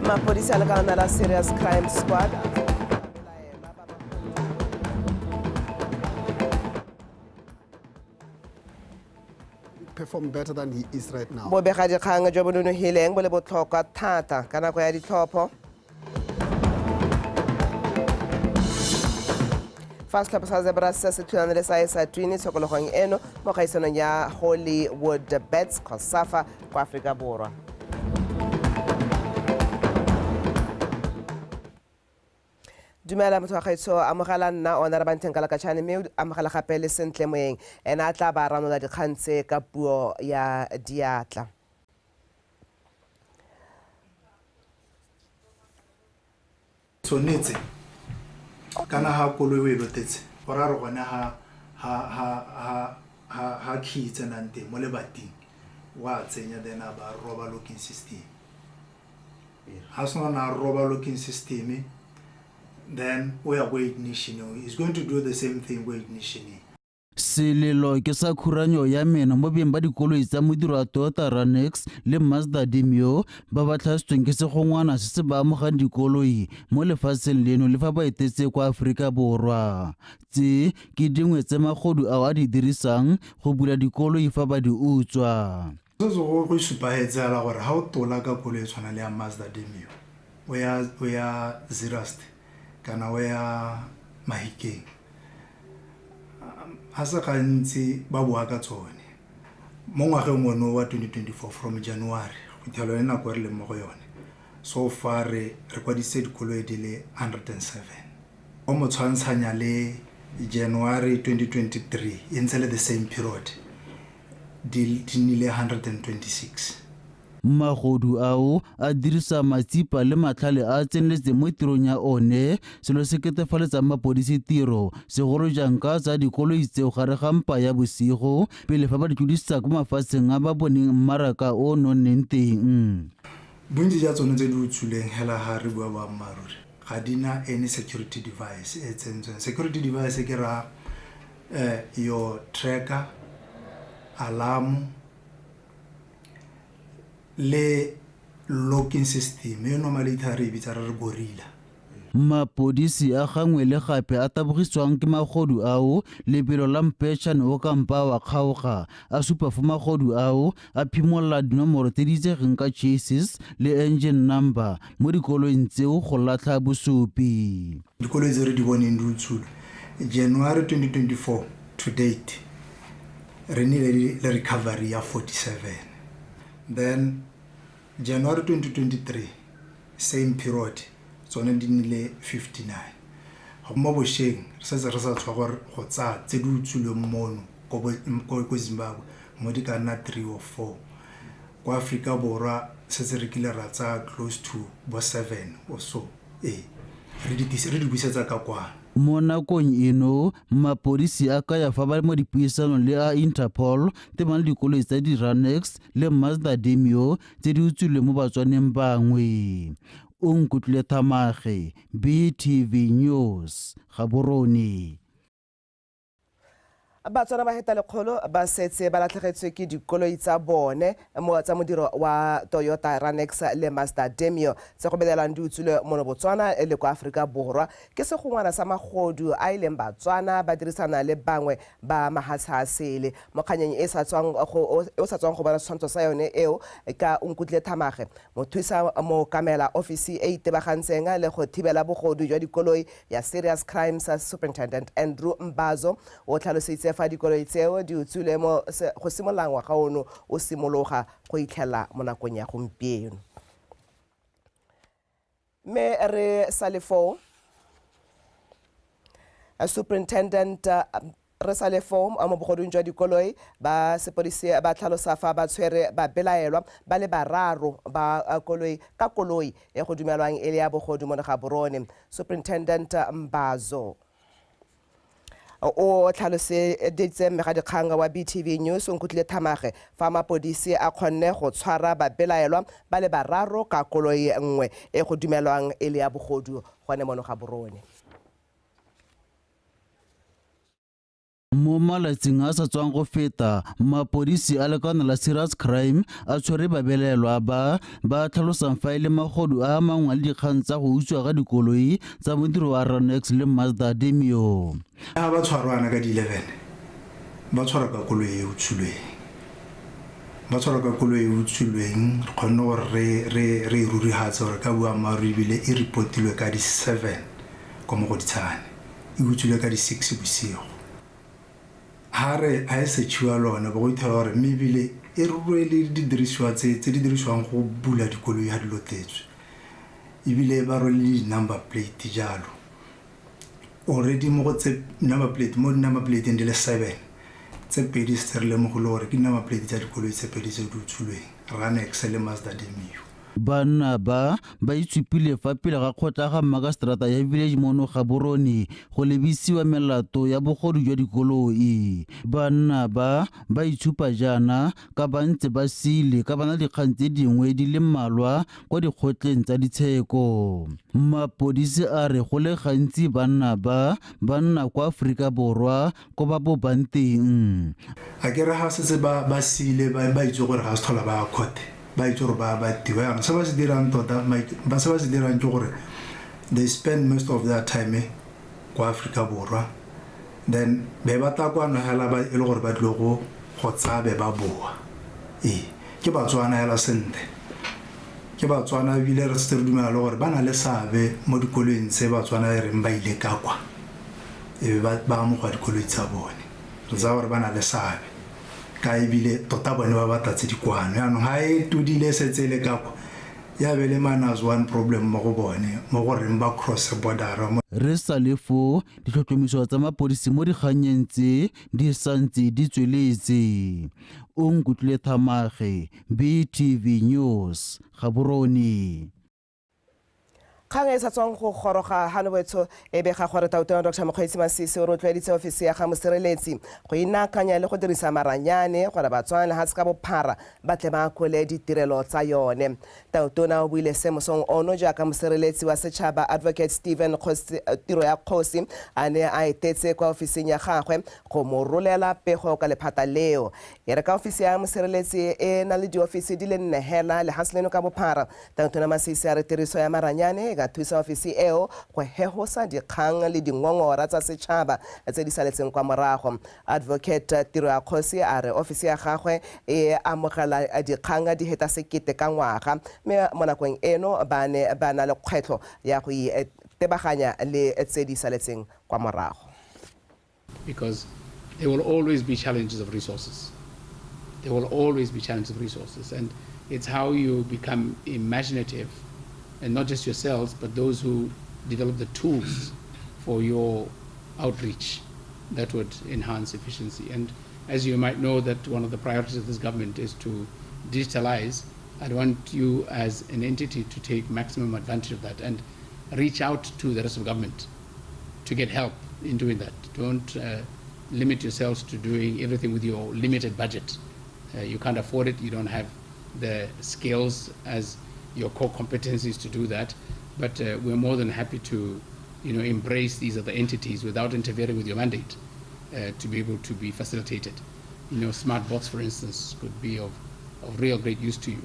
Mapodisa le kana la Serious Crime Squad perform better than he is right now. bo bega dikgang jo bo nonogileng bo le botlhokwa thata ka nako ya ditlhopho. Fast Club sa zebra se thulana le sa isa twini tshokologong eno mo kaisanong ya Hollywood Bets Kosafa kwa Afrika Borwa. Dumela motho wa gaetsho amogela nna ona re banteng ka la katšhane mme amogela gape le sentle moeng ene a tla ba ranola dikgang tse ka puo ya diatla. Tshwanetse kana ha koloi o e lotetse ora re gone ha key tsenang teng mo lebating wa tsenya then ba roba locking system ha sona na roba locking system then we are going ignition is going to do the same thing with ignition. Selelo ke sa khuranyo ya mena mo beng ba dikoloi tsa modiro wa Toyota Ranex le Mazda Demio ba ba tlhasitsweng ke segongwana se se ba amogang dikoloi mo lefatsheng leno le fa ba etetse kwa Afrika Borwa. Tse ke dingwe tse magodu a di dirisang go bula dikoloi fa ba di utswa. So go supahetsela gore ha o tola ka koloi e tshwana le ya Mazda Demio o ya Zerust kana o ya Mahikeng hasa gantsi ba bua ka tsone mo ngwageng ono wa 2024 from January go thelo le nako re le mo go yone so far re kwadise dikoloi di le 107 o mo tshwantshanya le January 2023 e ntse le the same period di nile 126. Magodu ao a dirisa matsipa le matlhale a tseneletse mo tirong ya one selo se ketefaletsa mapodisi tiro segolo jang ka tsa dikoloi tseo gare ga mpa ya bosigo pele fa ba di tlodisa ko mafatsheng a ba boneng mmaraka o nonneng teng. Bontsi ja tsone tse di utsuleng hela ha re bua ba mmaruri ga dina any security device e tsentsweng. Security device ke ra your tracker, alarm le locking system e normally thare bitsa re gorilla. Mapodisi a gangwe le gape a tabogiswang ke magodu ao lebelo la mpetšhane o ka mpa wa kgaoga a supa fa magodu ao a phimolla dinomoro tse di itsegeng ka chassis le engine number mo dikoloing tseo go latlha bosupi. Dikoloi tse re di boneng di utsula January 2024 to date re nile le recovery ya 47. Then January 2023 same period tsone di nile 59. Go mo bosheng re sa tswa gore go tsa tse di utsule mono ko Zimbabwe mo di kana 3 or 4 ko Afrika Borwa se se re kile ra tsa close to bo 7 or so re di busetsa ka kwa. Mo nakong eno mapodisi a ka ya fa ba mo dipuisanong le a Interpol temang dikoloi tsa di Ranex le Mazda Demio tse di utswilwe mo batswaneng bangwe. O nkutlwe Thamage, BTV News, Gaborone. Batswana ba heta lekgolo ba setse ba latlhegetswe ke dikoloi tsa bone mo tsa modiro wa Toyota Ranex le Mazda Demio tse go bedelang di utswile mo Botswana le kwa Afrika Borwa ke segongwana sa magodu a ileng Batswana ba dirisana le bangwe ba mahatshasele mo kganyeng e sa tswang go bona tshwantsho sa yone eo ka Nkutlwe Thamage mo thusa mo kamela office e itebagantseng le go thibela bogodu jwa dikoloi ya Serious Crimes Superintendent Andrew Mbazo o tlhalositse fa dikoloi tseo di utswile mo go simolola ngwaga ono o simologa go itlhela mo nakong ya gompieno. Me re salefo Superintendent re salefo mo bogodung jwa dikoloi ba sepodisi ba tlhalosa fa ba tshwere ba belaelwa ba le bararo ba koloi ka koloi e go dumelwang e le ya bogodu mo Gaborone. Superintendent Mbazo o tlhaloseditse mmegadikgang wa BTV News Nkutlwe Thamage fa mapodisi a kgonne go tshwara ba belaelwa ba le bararo ka koloi nngwe e go dumelwang e le ya bogodu gone mo Gaborone. mo malatsing a sa tswang go feta mapodisi a lekana la serious crime a tshwere babelelwa ba tlhalosang fa ile magodu a mangwe le dikgang tsa go utswa ga dikoloi tsa modiro wa Ranex le Mazda Demio. Ha ba tshwarwana ka di 11 ba tshwara ka koloi e utsulweng ba tshwara ka koloi e utsulweng re kgonne gore re rurihatsa gore ka bua maru ebile e reportilwe ka di 7 ko mo go ditshane e utsulwe ka di 6 bosigo ha e sechiwa lona ba go ithola gore mebile e rurele di dirisiwa tse di dirisiwang go bula dikoloi ha di lotetswe ebile ba role di number plate jalo already mo go tse number plate di le 7 tse pedi se re le mo go le gore ke number plate tsa dikoloi tse pedi tse di utsulweng Ranex le Mazda Demio. Banna ba itsupile fa pele ga kgotla ga Magastrata ya Village mono Gaborone go lebisiwa melato ya bogodu jwa dikoloi. Banna ba itshupa jana ka bantse ba sile ka bana dikgang tse dingwe di le mmalwa kwa dikgotleng tsa ditsheko. Mapodisi a re go le gantsi banna kwa Aforika Borwa ko ba bo banteng. A ke re ha se ba sile ba itse gore ga se thola ba khote ba itse gore ba tiwa se ba se dirang tota ba se ba se dirang ke gore they spend most of their time kwa Aforika Borwa then be ba ta kwa no hela ba ile gore ba tlo go tsabe ba boa ke Botswana hela sente ke Botswana bile re se re dumela le gore ba na le sabe mo dikolong tse Botswana re mba ile ka kwa ba mo kwa dikoloi tsa bone re tsa gore ba na le sabe ka ebile tota bone ba batatse dikwano yaanong ha e tudile setse le ka kwa ya bele minus one problem mo go bone mo go reng ba cross border. Re sa lefo ditlhotlhomiso tsa mapodisi mo dikganyeng tse di santse di tsweletse. O Nkutlwe Thamage, BTV News, Gaborone. Kgang e sa tswang go goroga ha nobetso e bega gore Tautona Dr. Mokgweetsi Masisi o rotloeditse ofisi ya ga mosereletsi go inakanya le go dirisa maranyane gore Batswana ha se ka bophara ba tle ba kole ditirelo tsa yone. Tautona o buile se mosong ono jaaka mosereletsi wa setšhaba Advocate Stephen Tiro ya Kgosi a ne a etetse kwa ofising ya gagwe go mo rolela pego ka lephata leo. E re ka ofisi ya mosereletsi e na le diofisi di le 4 hela le hasleno ka bophara. Tautona Masisi a re tiriso ya maranyane ga thusa ofisi eo go hehosa dikgang le dingongora tsa setšhaba tse di saletseng kwa morago. Advocate Tiro ya Kgosi a re ofisi ya gagwe e amogela dikgang di heta sekete ka ngwaga mme mo nakong eno ba na le kgwetlho ya go itebaganya le tse di saletseng kwa morago. Because there will always be challenges of resources. There will always be challenges of resources, and it's how you become imaginative, and not just yourselves, but those who develop the tools for your outreach that would enhance efficiency. And as you might know, that one of the priorities of this government is to digitalize. I want you as an entity to take maximum advantage of that and reach out to the rest of government to get help in doing that. Don't limit yourselves to doing everything with your limited budget. You can't afford it, you don't have the skills as your core competencies to do that, but we're more than happy to embrace these other entities without interfering with your mandate to be able to be facilitated. Smart bots, for instance, could be of real great use to you.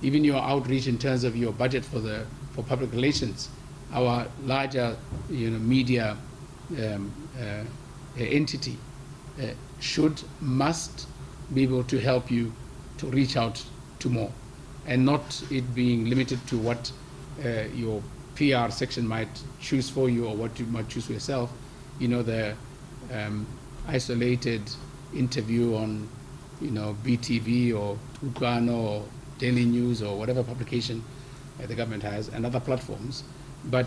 Even your outreach in terms of your budget for public relations, our larger media entity must be able to help you to reach out to more, and not it being limited to what your PR section might choose for you or what you might choose for yourself. The isolated interview on BTV or Tucano or Daily News or whatever publication the government has, and other platforms. But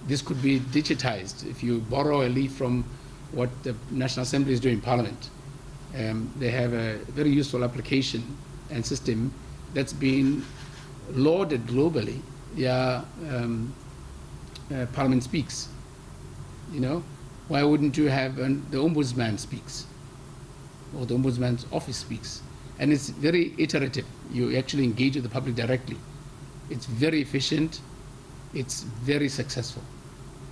this could be digitized. If you borrow a leaf from what the National Assembly is doing in Parliament, they have a very useful application and system that's been lauded globally. Parliament Speaks. Why wouldn't you have the Ombudsman Speaks, or the Ombudsman's Office Speaks? And it's very iterative. You actually engage with the public directly. It's very efficient. It's very successful.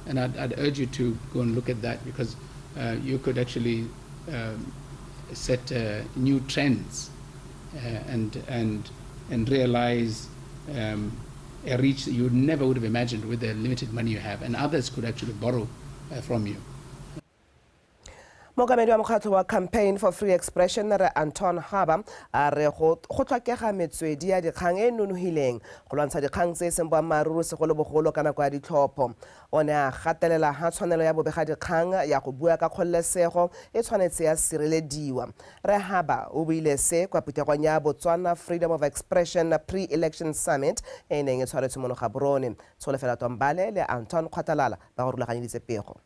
And I'd urge you to go and look at that, because you could actually set new trends and realize a reach that you never would have imagined with the limited money you have, and others could actually borrow from you. Mokamedi wa mokgatlho wa Campaign for Free Expression re Anton Haba a re go tlhokega metswedi ya dikgang e nonofileng go lwantsha dikgang tse seng boammaaruri segolobogolo ka nako ya ditlhopho. O ne a gatelela ha tshwanelo ya bobega dikgang ya go bua ka kgololesego e tshwanetse ya sirelediwa. Re Haba o buile se kwa putegong ya Botswana Freedom of Expression Pre-Election Summit e neng e tshwaretswe mo Gaborone. Tsholofela Tombale le Anton Kgwatalala ba go rulaganyeditse pego.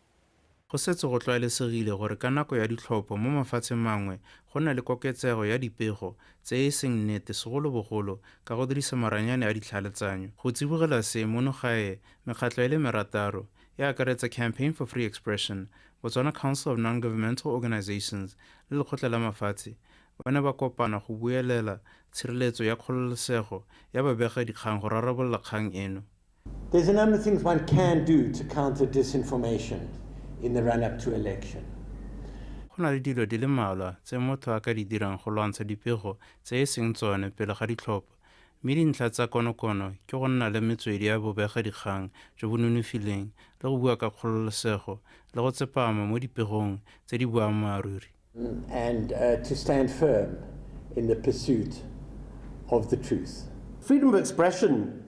Go setse go tlwaelesegile gore ka nako ya ditlhopho mo mafatsheng mangwe go na le koketsego ya dipego tse e seng nnete segolobogolo ka go dirisa maranyane a ditlhaeletsanyo. Go tsibogela se mono gae mekgatlho e le merataro e akaretsa Campaign for Free Expression, Botswana Council of Non-Governmental Organizations le Lekgotla la Mafatshe ba ne ba kopana go buelela tshireletso ya kgololesego ya babegakgang go rarabolola kgang eno. There's a number of things one can do to counter disinformation in the run-up to election. Go na le dilo di le mmalwa tse motho a ka di dirang go lwantsha dipego tse e seng tsone pele ga ditlhopho, mme dintlha tsa konokono ke go nna le metswedi ya bobegadikgang jo bo nonofileng le go bua ka kgololesego le go tsepama mo dipegong tse di boammaaruri. And to stand firm in the pursuit of the truth. Freedom of expression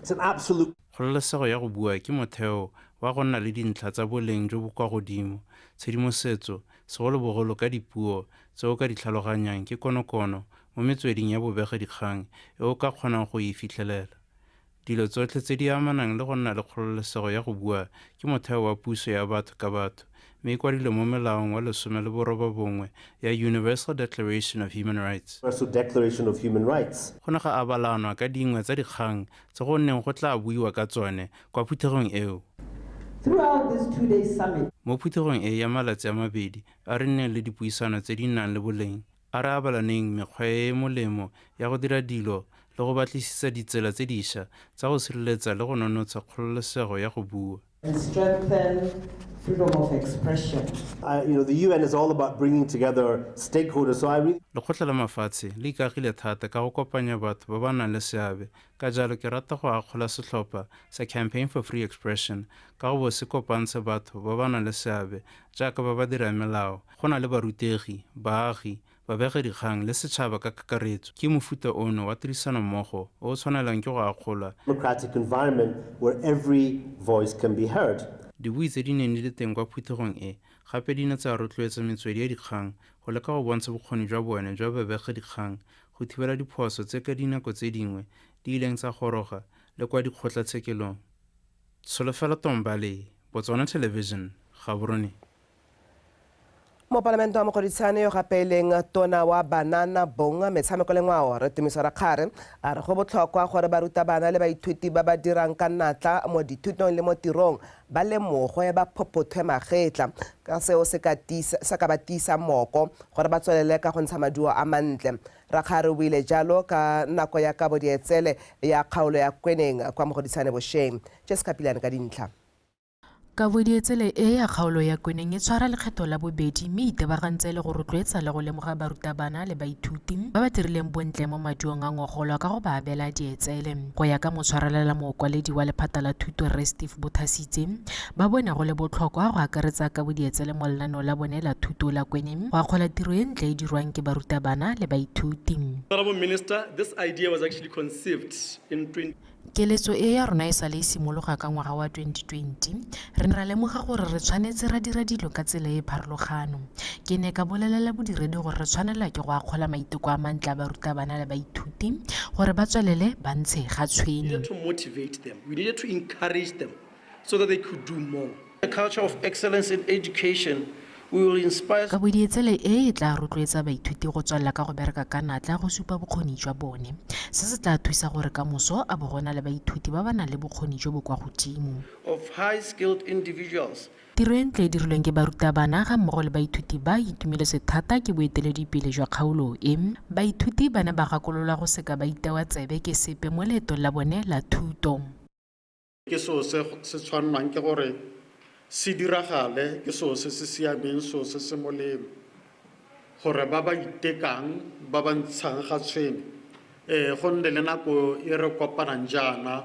is an absolute. Kgololesego ya go bua ke motheo wa go nna le dintlha tsa boleng jo bo kwa godimo, tshedimosetso segolobogolo ka dipuo tse o ka di tlhaloganyang ke konokono mo metsweding ya bobegadikgang e o ka kgonang go e fitlhelela. Dilo tsotlhe tse di amanang le go nna le kgololesego ya go bua ke motheo wa puso ya batho ka batho, mme e kwadilwe mo molaong wa 19 ya Universal Declaration of Human Rights. Go ne ga abalanwa ka dingwe tsa dikgang tse go nneng go tla buiwa ka tsone kwa phuthegong eo. Throughout this two-day summit, mo phuthegong e ya malatsi a mabedi a re nneng le dipuisano tse di nang le boleng, a re abalaneng mekgwa e molemo ya go dira dilo le go batlisisa ditsela tse dišwa tsa go sireletsa le go nonotsha kgololesego ya go bua. and strengthen freedom of expression. The UN is all about bringing together stakeholders. So I really. Lekgotla la Mafatshe le ikagile thata ka go kopanya batho ba ba nang le seabe, ka jalo ke rata go akgola setlhopha sa Campaign for Free Expression ka go bo se kopantshe batho ba ba nang le seabe jaaka ba ba dirang melao. Go na le barutegi, baagi, babegakgang le setšhaba ka kakaretso. Ke mofuta ono wa tirisano mmogo o tshwanelang ke go akgola Democratic environment where every voice can be heard. dibui tse di neng di le teng kwa phuthegong e gape di ne tsa rotloetsa metswedi ya dikgang go leka go bontsha bokgoni jwa bone jwa babegakgang go thibela diphoso tse ka dinako tse dingwe di ileng tsa goroga le kwa dikgotlatshekelong. Tsholofela Tombale, Botswana Television, Gaborone. Mo Parlamento wa Mogoditshane yo gape leng tona wa banana bonga metshameko le ngwao re Tumiso Rakgare a re go botlhokwa gore barutabana le baithuti ba ba dirang ka natla mo dithutong le mo tirong ba lemogo ya ba phophothwe magetla ka seo se ka ba tiisa moko gore ba tswelele ka go ntsha maduo a mantle. Rakgare o buile jalo ka nako ya kabo dietsele ya kgaolo ya Kweneng kwa Mogoditshane Bosheng. Jessica Pilane ka dintlha. Kabodietsele e ya kgaolo ya Kweneng e tshwara lekgetho la bobedi mme itebagantse le go rotloetsa le go lemoga barutabana le baithuti ba ba dirileng bontle mo maduong a ngogolo ka go ba abela dietsele. Go ya ka motshwarelela mookwaledi wa lephata la thuto Re Steve Bothasitse, ba bona go le botlhokwa go akaretsa kabodietsele mo lenaneo la bone la thuto la Kweneng go akgola tiro e ntle e dirwang ke barutabana le baithuti. Honorable Minister, this idea was actually conceived in Keletso e ya rona e sa le simologa ka ngwaga wa 2020 re ne ra lemoga gore re tshwanetse ra dira dilo ka tsela e pharologano. Ke ne ka bolelela bodiredi gore re tshwanela ke go akgola maiteko a mantle a barutabana le baithuti gore ba tswelele ba ntshe ga tshwene. We needed to motivate them. We needed to encourage them so that they could do more. A culture of excellence in education. We will inspire. Kabodietsele e tla rotloetsa baithuti go tswella ka go bereka ka natla go supa bokgoni jwa bone. Se se tla thusa gore ka moso a bogona le baithuti ba ba nang le bokgoni jo bo kwa godimo. Of high-skilled individuals. Tiro e ntle e dirilweng ke barutabana ga mmogo le baithuti ba itumeletse thata ke boeteledipele jwa kgaolo e. Baithuti ba ne ba gakolola go seka ba itewa tsebe ke sepe mo leetong la bone la thuto. Ke so se tshwanang ke gore se diragale ke so se siameng so se molemo gore ba ba itekang ba ba ntshang ga tshwene go nne le nako e re kopanang jaana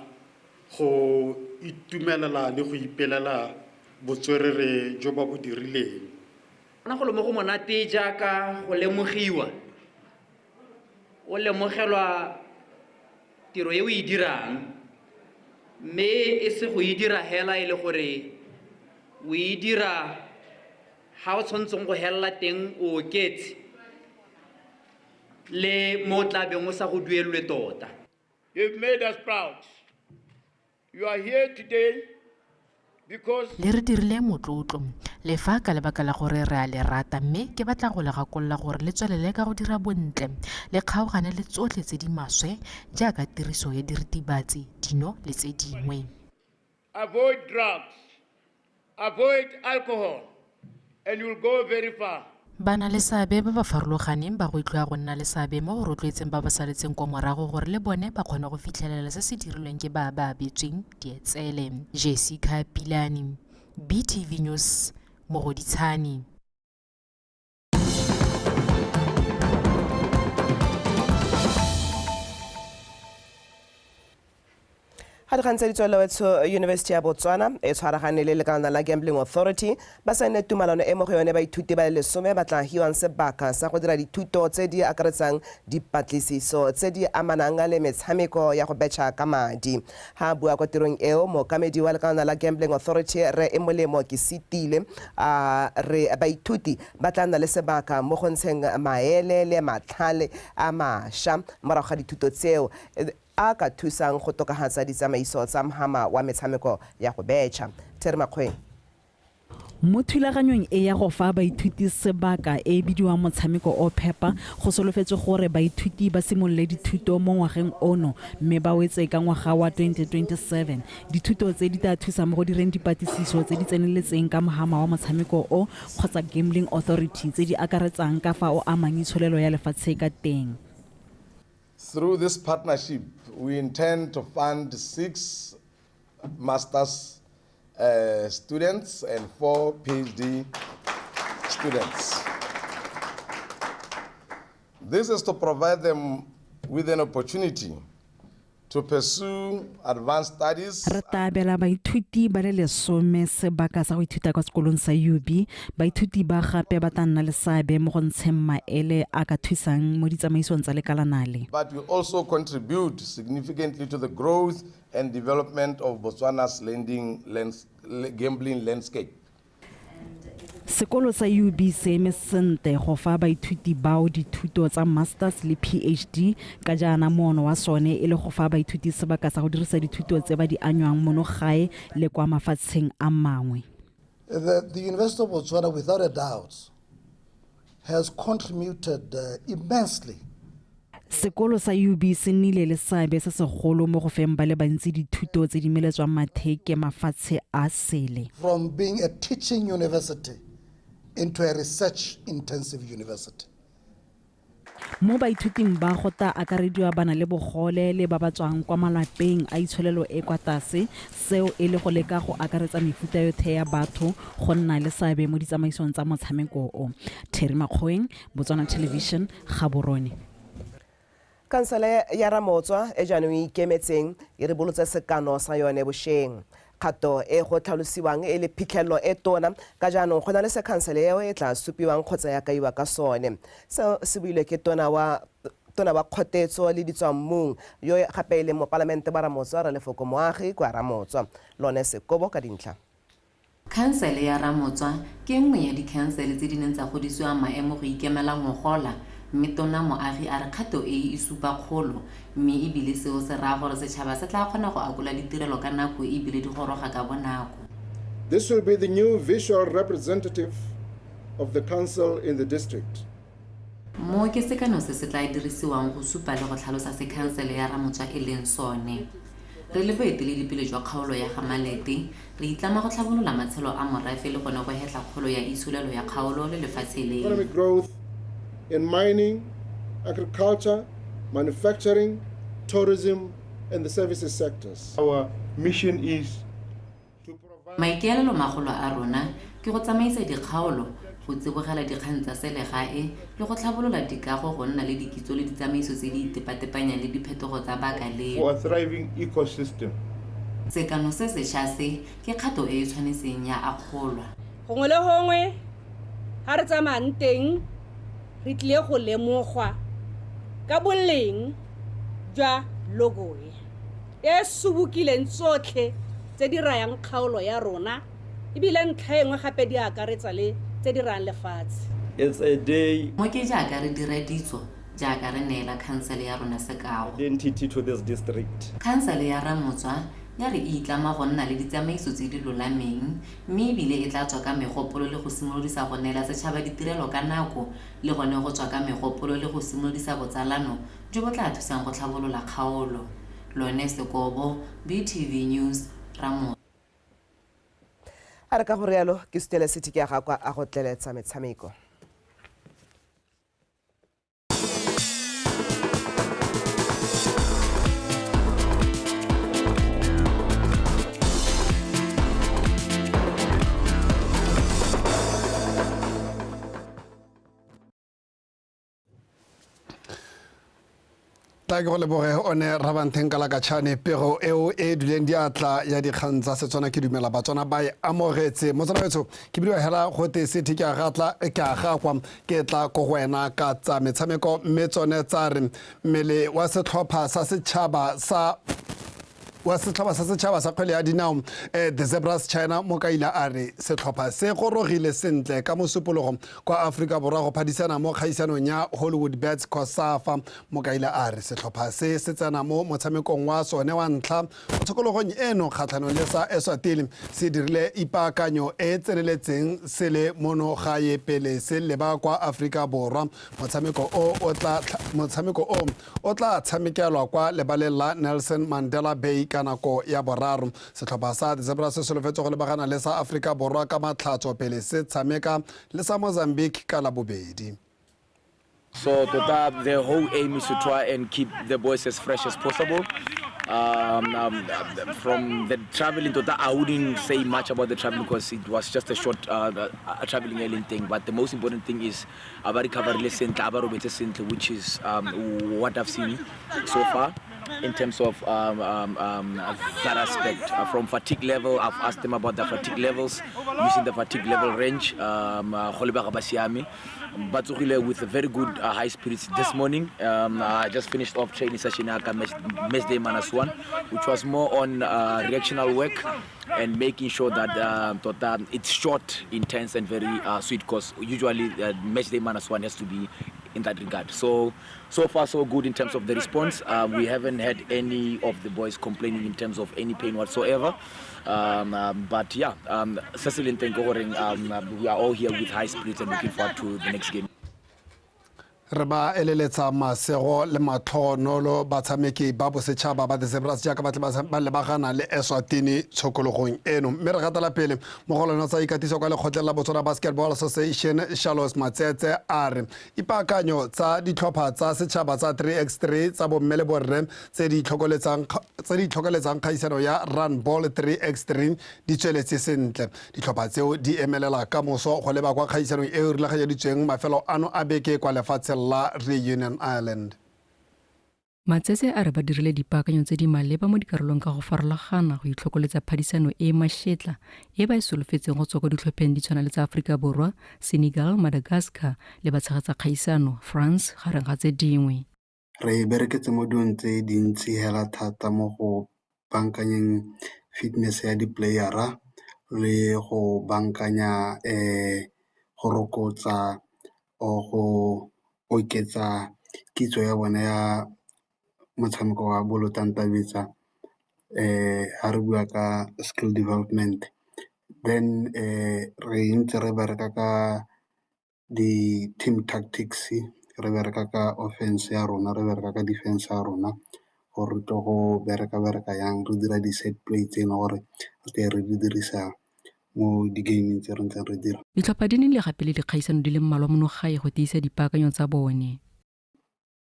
go itumelela le go ipelela botswerere jo ba bo dirileng. Go le mo go monate jaaka go lemogiwa o lemogelwa tiro e o e dirang mme e se go e dira hela e le gore o e dira ha o tshwantseng go hella teng o oketse le mo tlabeng o sa go duelwe tota. You've made us proud. You are here today because le re dirile motlotlo le fa ka lebaka la gore re a le rata mme ke batla go le gakolola gore le tswelele ka go dira bontle le kgaogane le tsotlhe tse di maswe jaaka tiriso ya diritibatsi dino le tse dingwe. Avoid drugs, avoid alcohol, and you'll go very far. Bana le seabe ba ba farologaneng ba go itlhoa go nna le seabe mo go rotloetseng ba ba saletseng kwa morago gore le bone ba kgone go fitlhelela se se dirilweng ke ba ba abetsweng dietsele. Jessica Pilani, BTV News, Mogoditshane. ga dikgantse di tswela wetso University ya Botswana e tshwaragane le lekana la Gambling Authority ba saene tumalano e mo go yone baithuti ba le 10 ba tla hiwang sebaka sa go dira dithuto tse di akaretsang dipatlisiso tse di amanang le metshameko ya go betšha ka madi. Ha bua kwa tirong eo mookamedi wa lekana la Gambling Authority re e molemo ke sitile re baithuti ba tla nna le sebaka mo go ntsheng maele le matlhale a mašwa morago ga dithuto tseo a ka thusang go tokagatsa ditsamaiso tsa mohama wa metshameko ya go betšha. Theri Makgweng. Mo thulaganyong e ya go fa baithuti sebaka e bidiwang motshameko o phepa go solofetse gore baithuti ba simolole dithuto mo ngwageng ono mme ba wetse ka ngwaga wa 2027 dithuto tse di tla thusa mo go direng dipatlisiso tse di tseneletseng ka mohama wa motshameko o kgotsa Gambling Authority tse di akaretsang ka fa o amang itsholelo ya lefatshe ka teng. Through this partnership, we intend to fund 6 master's students and 4 PhD students. This is to provide them with an opportunity to pursue advanced studies. Re tabela baithuti ba le 10 sebaka sa go ithuta kwa sekolong sa UB. Baithuti ba gape ba tla nna le seabe mo go ntsheng maele a ka thusang mo ditsamaisong tsa lekalanale. But we also contribute significantly to the growth and development of Botswana's gambling landscape. Sekolo sa UB se eme sente go fa baithuti bao dithuto tsa masters le PhD ka jaana mono wa sone e le go fa baithuti sebaka sa go dirisa dithuto tse ba di anywang mono gae le kwa mafatsheng a mangwe. The University of Botswana, without a doubt, has contributed immensely. Sekolo sa UB se nnile le seabe se segolo mo go feng ba le bantsi dithuto tse di meletswang matheke mafatshe a sele. From being a teaching university into a research-intensive university. Mo baithuting ba go ta akarediwa bana le bogole le ba ba tswang kwa malapeng a itsholelo e kwa tlase seo e le go leka go akaretsa mefuta yotlhe ya batho go nna le seabe mo ditsamaisong tsa motshameko o. Theri Makgweng, Botswana Television, Gaborone. Kansele ya Ramotswa e jaanong e ikemetseng e re bolotse sekano sa yone bošeng. Kgato e go tlhalosiwang e le phitlhelelo e tona ka jaanong go na le sekhansele eo e tla supiwang kgotsa ya kaiwa ka sone. Seo se builwe ke tona wa kgotetso le ditswammung yo gape le mo palamente ba Ramotswa re lefoko moagi kwa Ramotswa lone Sekobo ka dintlha. Khansele ya Ramotswa ke nngwe ya dikhansele tse di neng tsa godisiwa maemo go ikemela ngogola mme tona moagi a re kgato e supa kgolo mme e bile seo se raya gore setšhaba se tla kgona go akola ditirelo ka nako e bile di goroga ka bonako. This will be the new visual representative of the council in the district. Mo ke sekano se se tla dirisiwang go supa le go tlhalosa se khansele ya Ramotswa e leng sone. Re le boeteledipele jwa kgaolo ya Gamalete re itlama go tlhabolola matshelo a morafe le gone go hetla kgolo ya isulelo ya kgaolo le lefatshe le. Economic growth in mining, agriculture, manufacturing, tourism, and the services sectors. Our mission is to provide. Maikaelelo magolo a rona ke go tsamaisa dikgaolo go tsibogela dikgang tsa selegae le go tlhabolola dikago go nna le dikitso le ditsamaiso tse di itepatepanyang le diphetogo tsa baka leno. For a thriving ecosystem. Sekano se setšha se ke kgato e e tshwanetseng ya akgolwa. Gongwe le gongwe ha re tsamayang teng re tlile go lemogwa ka boleng jwa logo e subukileng tsotlhe tse di rayang kgaolo ya rona ebile ntlha engwe gape di akaretsa le tse di rayang lefatshe. It's a day mo ke jaaka re dira ditso jaaka re neela khansele ya rona sekao. Identity to this district. Khansele ya Ramotswa ya re itlama go nna le ditsamaiso tse di lolameng mme ebile e tla tswa ka megopolo le go simolodisa go neela setšhaba ditirelo ka nako le gone go tswa ka megopolo le go simolodisa botsalano jo bo tla thusang go tlhabolola kgaolo. Lone Sekobo, BTV News, Ramotswa. A re ka go rialo ke Stele City ke ga kwa a go tleletsa metshameko. Ta ke go leboge one Rabanteng ka la ka tshane pego eo e duleng diatla ya dikgang tsa Setswana ke dumela Batswana ba e amogetse motsana wetso ke bidiwa hela go te City ke ga kwa ke tla go wena ka tsa metshameko mme tsone tsa re mmele wa setlhopha sa setšhaba sa kgwele ya dinao the Zebras China mo kaila a re setlhopha se gorogile sentle ka mosupologo kwa Afrika Borwa go phadisana mo kgaisanong ya Hollywood Bets Kosafa mo kaila a re setlhopha se se tsena mo motshamekong wa sone wa ntlha mo tshokologong eno kgatlhanong le sa Eswatini se dirile ipaakanyo e tseneletseng se le mono gae pele se leba kwa Afrika Borwa motshameko o tla tshamekelwa kwa lebaleng la Nelson Mandela Bay ka nako ya boraro setlhopha sa Zebras se solofetse go lebagana le sa Afrika Borwa ka matlhatso pele se tshameka le sa Mozambique ka la bobedi. So the whole aim is to try and keep the boys as fresh as possible. From the traveling, I wouldn't say much about the traveling because it was just a short traveling alien thing. But the most important thing is which is what I've seen so far in terms of that aspect. From fatigue level, I've asked them about the fatigue levels, using the fatigue level range. With very good high spirits this morning. I just finished off training session at match day -1, which was more on reactional work and making sure that it's short, intense, and very sweet. Because usually match day -1 has to be in that regard. So far so good in terms of the response. We haven't had any of the boys complaining in terms of any pain whatsoever. But yeah, Cecil we are all here with high spirits and looking forward to the next game. Re ba eleletsa masego le matlhonolo batshameki ba bosetšhaba ba the Zebras jaaka ba lebagana le Eswatini tshokologong eno mme re gatela pele mo go lona tsa ikatiso kwa lekgotleng la Botswana Basketball Association Charles Matsetse a re ipaakanyo tsa ditlhopha tsa setšhaba tsa 3x3 tsa bomme le borre tse di tlhokoletsang kgaisano ya Run Ball 3x3 di tsweletse sentle ditlhopha tseo di emelela ka moso go leba kwa kgaisanong e e rulaganyeditsweng mafelo ano a beke kwa lefatshe la Reunion Island. Matsetse a re ba dirile dipaakanyo tse di maleba mo dikarolong ka go farologana go itlhokoletsa phadisano e mašetla e ba e solofetseng go tswa go ditlhopheng di tshwana le tsa Afrika Borwa, Senegal, Madagascar le ba tshegetsa kgaisano France gareng ga tse dingwe. Re bereketse mo dilong tse dintsi hela thata mo go bankanyeng fitness ya di-playera le go bankanya go rokotsa o go oketsa kitso ya bona ya motshameko wa bolotantabetsa ha re bua ka skill development then re ntse re bereka ka di-team tactics re bereka ka offense ya rona re bereka ka defense ya rona gore to go bereka yang re dira di-set play tse gore re di dirisa mo di-gaming tse re ntse re dira. Ditlhopha di nnile gape le dikgaisano di le mmalwa mo gae go tiisa dipaakanyo tsa bone.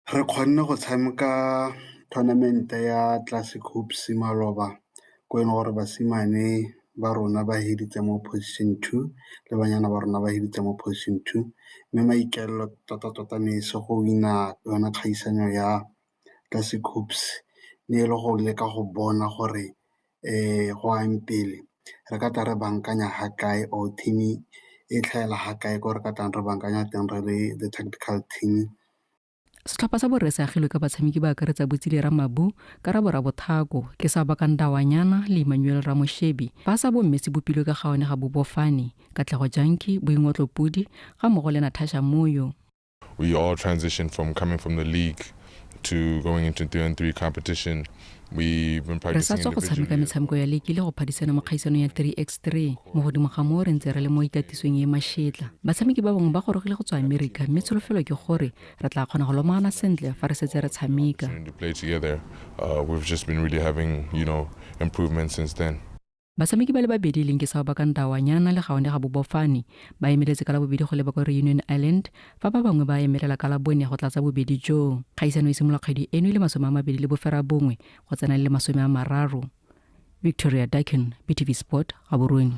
Re kgonne go tshameka tournament ya Classic Hoops maloba ko ene gore basimane ba rona ba heditse mo position 2 le banyana ba rona ba heditse mo position 2 mme maikaelelo tota ne se go wina yona kgaisano ya Classic Hoops ne le go leka go bona gore go ang pele re ka tla re bankanya ha kae o team e tlhaela ha kae go re ka tla re bankanya teng re le the tactical team. Setlhopha sa borre se agilwe ka batshameki ba akaretsa Botsile Ramabu, Karabo Rabothako, ke sa Bakandawanyana le Emmanuel Ramoshebi. Ba sa bomme se bopilwe ka gaone ga Bobofane, Katlego Janki, Boingotlo Pudi, ga mmogo le Natasha Moyo. We all transitioned from coming from the league to going into 3-on-3 competition. We've been practicing individually. Re sa tswa go tshameka metshameko ya league le go phadisana mo kgaisano ya 3x3 mo godimo ga moo re ntse re le mo ikatisong e mašetla. Batshameki ba bangwe ba gorogile go tswa America mme tsholofelo ke gore re tla kgona go lomagana sentle fa re setse re tshameka. We've just been really having, improvements since then. Basamiki ba le babedi leng ke sa Bakandawanyana le gaone ga Bobofane ba emeletse ka la bobedi go leba kwa Reunion Island fa ba bangwe ba emelela ka la bone go tlatsa bobedi jo. Kgaisano e simolola kgwedi eno ile 21 le bofera bongwe go tsena le 30. Victoria Dikgang, BTV Sport, Gaborone.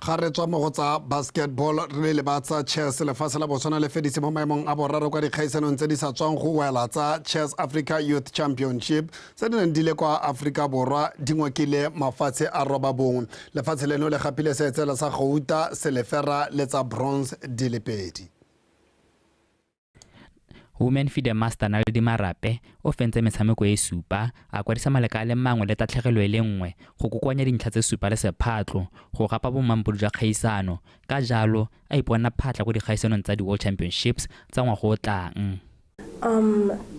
Ga re tswa mo go tsa basketball re le ba tsa chess lefatshe la Botswana le feditse mo maemong a boraro kwa dikgaisanong tse di sa tswang go wela tsa Chess Africa Youth Championship tse di neng di le kwa Afrika Borwa di ngwakile mafatshe a roba bongwe. Lefatshe leno le gapile seetsela sa Gauta, Selefera le tsa bronze di le pedi. Women FIDE Master na le Dimarape o fentse metshameko e supa a kwadisa maleka le mangwe le tatlhegelo e le nngwe go kokoanya dintlha tse supa le sephatlo go gapa bomampodi jwa kgaisano ka jalo a ipona phatla go dikgaisanong tsa di-World Championships tsa ngwaga o tlang.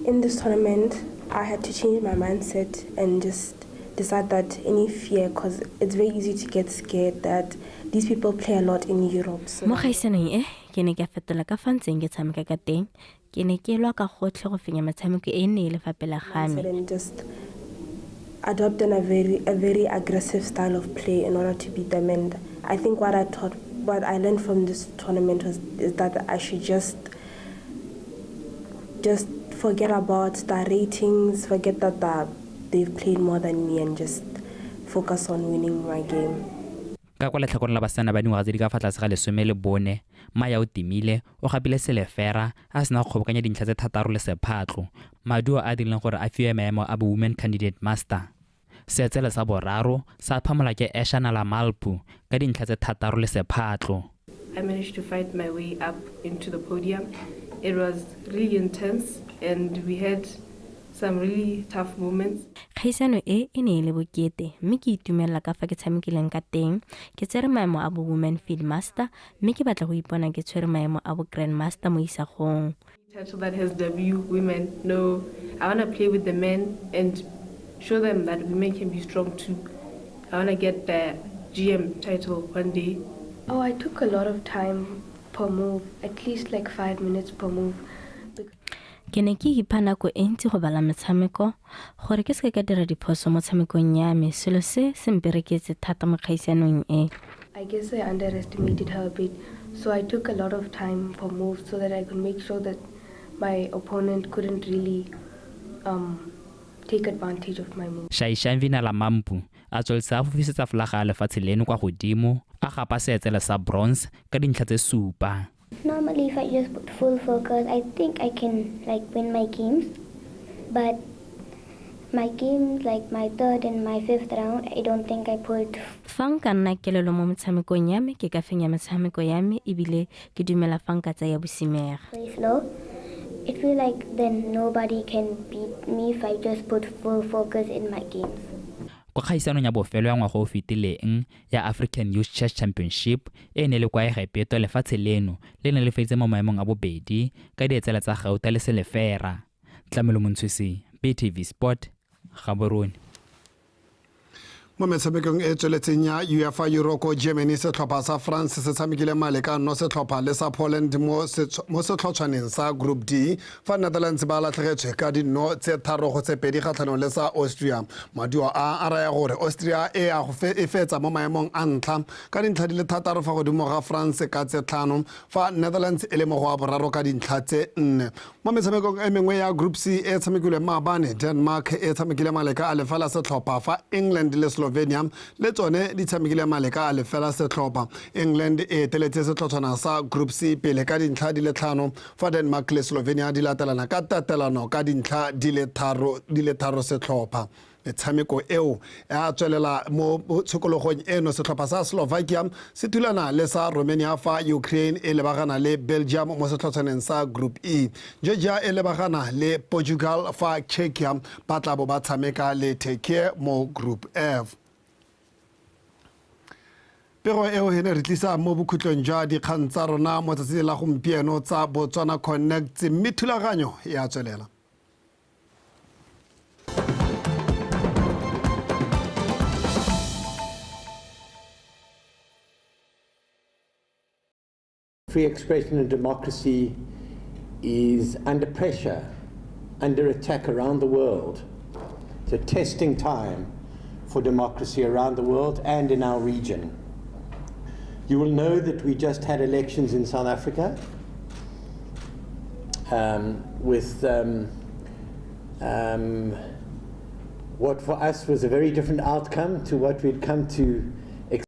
In this tournament I had to change my mindset and just decide that any fear, because it's very easy to get scared that these people play a lot in Europe. Mo kgaisanong ke ne ke fetola ka fa ntseng ke tshameka ka teng. Ke ne ke lwa ka gotlhe go fenya metshameko e ne le fa pele ga me. Just adopt a very aggressive style of play in order to beat them. And I think what I learned from this tournament is that I should just forget about the ratings, forget that they've played more than me, and just focus on winning my game. Ka kwa letlhakoreng la basana ba dingwaga tse di ka fa tlase ga 14 Maya o timile o gapile Selefera a sena go kgobokanya dintlha tse 3 le sephatlo maduo a dirileng gore a fiwe maemo a bo Women Candidate Master. Seetsele sa boraro sa phamola ke Eshana la Malpu ka dintlha tse 3 le sephatlo. I managed to fight my way up into the podium. It was really intense and we had some really tough moments. Kgaisano e ne le bokete mme ke itumela ka fa ke tshamekileng ka teng ke tsere maemo a bo Women Field Master mme ke batla go ipona ke tsere maemo a bo Grand Master mo isagong. Title that has W women. No, I want to play with the men and show them that women can be strong too. I want to get the GM title one day. Oh, I took a lot of time per move, at least like 5 minutes per move. Ke ne ke ipha nako e ntsi go bala metshameko gore ke se ka dira diphoso mo tshamekong ya me selo se se mpereketse thata mo kgaisanong e. I guess I underestimated her a bit, so I took a lot of time per move so that I could make sure that my opponent couldn't really take advantage of my move. Shaishamvina la Mampu a tsweletse a fofisetsa folaga a lefatshe leno kwa godimo a gapa seetsele sa bronze ka dintlha tse supa. Normally, if I just put full focus, I think I can win my games. But my games, like my 3rd and my 5th round, I don't think I put. Fa nka nna kelelo mo metshamekong ya me ke ka fenya metshameko ya me ebile ke dumela fa nka tsaya bosimega. Play slow. It feels like then nobody can beat me if I just put full focus in my games. Kwa kgaisanong ya bofelo ya ngwaga o fetileng ya African Youth Chess Championship e ne le kwa e gapeto lefatshe leno le ne le feditse mo maemong a bobedi ka dietsela tsa Gauta le Selefera. Tlamelo Montshwisi, BTV Sport, Gaborone. Mo metshamekong e tsweletseng ya UEFA Euro Germany setlhopha sa France se tshamekile malekano setlhopha le sa Poland mo setlhotshwaneng sa Group D fa Netherlands ba latlhegetswe ka dino tse 3-2 kgatlhanong le sa Austria. Maduo a raya gore Austria e fetsa mo maemong a ntlha ka dintlha di le 3 fa godimo ga France ka tse 5 fa Netherlands e le mo go a boraro ka dintlha tse 4. Mo metshamekong e mengwe ya Group C e tshamekilwe maabane Denmark e tshamekile maleka a lefala setlhopha fa England le Slovenia le tsone di tshamekile maleka a lefela setlhopha. England e eteletse setlhotswana sa Group C pele ka dintlha di le 5 fa Denmark le Slovenia di latelana ka tatelano ka dintlha di le tharo setlhopha. Metshameko eo a tswelela mo tshokologong eno setlhopha sa Slovakia se thulana le sa Romania fa Ukraine e lebagana le Belgium mo setlhotsaneng sa Group E. Georgia e lebagana le Portugal fa Czechia ba tla bo ba tshameka le Turkey mo Group F. Pero eo he ne re tlisa mo bokhutlong jwa dikgang tsa rona mo tsatsing la gompieno tsa Botswana Connect mme thulaganyo ya tswelela. Free expression and democracy is under pressure, under attack around the world. It's a testing time for democracy around the world and in our region. You will know that we just had elections in South Africa with what for us was a very different outcome to what we'd come to